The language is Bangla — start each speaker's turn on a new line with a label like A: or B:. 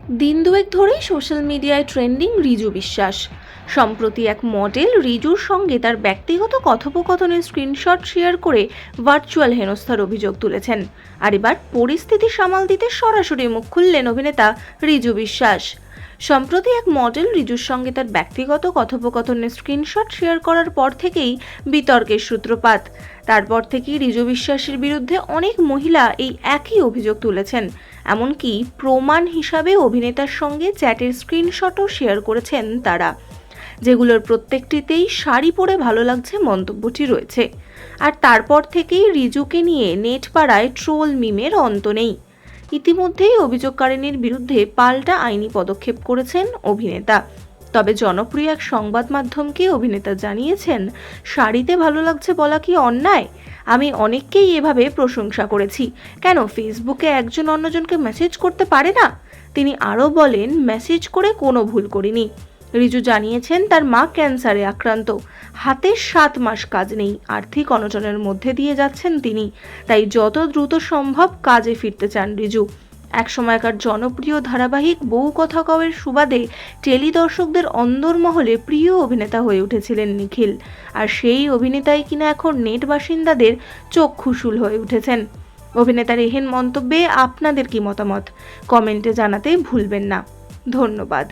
A: দিন দুয়েক ধরেই সোশ্যাল মিডিয়ায় ট্রেন্ডিং রিজু বিশ্বাস। সম্প্রতি এক মডেল রিজুর সঙ্গে তার ব্যক্তিগত কথোপকথনের স্ক্রিনশট শেয়ার করে ভার্চুয়াল হেনস্থার অভিযোগ তুলেছেন। আর এবার পরিস্থিতি সামাল দিতে সরাসরি মুখ খুললেন অভিনেতা রিজু বিশ্বাস। সম্প্রতি এক মডেল রিজুর সঙ্গে তার ব্যক্তিগত কথোপকথনের স্ক্রিনশট শেয়ার করার পর থেকেই বিতর্কের সূত্রপাত। তারপর থেকেই রিজু বিশ্বাসের বিরুদ্ধে অনেক মহিলা এই একই অভিযোগ তুলেছেন। এমনকি প্রমাণ হিসাবে অভিনেতার সঙ্গে চ্যাটের স্ক্রিনশটও শেয়ার করেছেন তারা, যেগুলোর প্রত্যেকটিতেই শাড়ি পরে ভালো লাগছে মন্তব্যটি রয়েছে। আর তারপর থেকেই রিজুকে নিয়ে নেট পাড়ায় ট্রোল মিমের অন্ত নেই। ইতিমধ্যেই অভিযোগকারিনীর বিরুদ্ধে পাল্টা আইনি পদক্ষেপ করেছেন অভিনেতা। তবে জনপ্রিয় এক সংবাদ মাধ্যমকে অভিনেতা জানিয়েছেন, শাড়িতে ভালো লাগছে বলা কি অন্যায়? আমি অনেককেই এভাবে প্রশংসা করেছি, কেন ফেসবুকে একজন অন্যজনকে মেসেজ করতে পারে না? তিনি আরও বলেন, মেসেজ করে কোনো ভুল করিনি। রিজু জানিয়েছেন তার মা ক্যান্সারে আক্রান্ত, হাতে 7 মাস কাজ নেই, আর্থিক অনটনের মধ্যে দিয়ে যাচ্ছেন তিনি। তাই যত দ্রুত সম্ভব কাজে ফিরতে চান রিজু। এক সময়কার জনপ্রিয় ধারাবাহিক বউ কথা কওয়ের সুবাদে টেলি দর্শকদের অন্দরমহলে প্রিয় অভিনেতা হয়ে উঠেছিলেন নিখিল। আর সেই অভিনেতাই কিনা এখন নেট বাসিন্দাদের চক্ষুশূল হয়ে উঠেছেন। অভিনেতার এহেন মন্তব্যে আপনাদের কি মতামত? কমেন্টে জানাতে ভুলবেন না। ধন্যবাদ।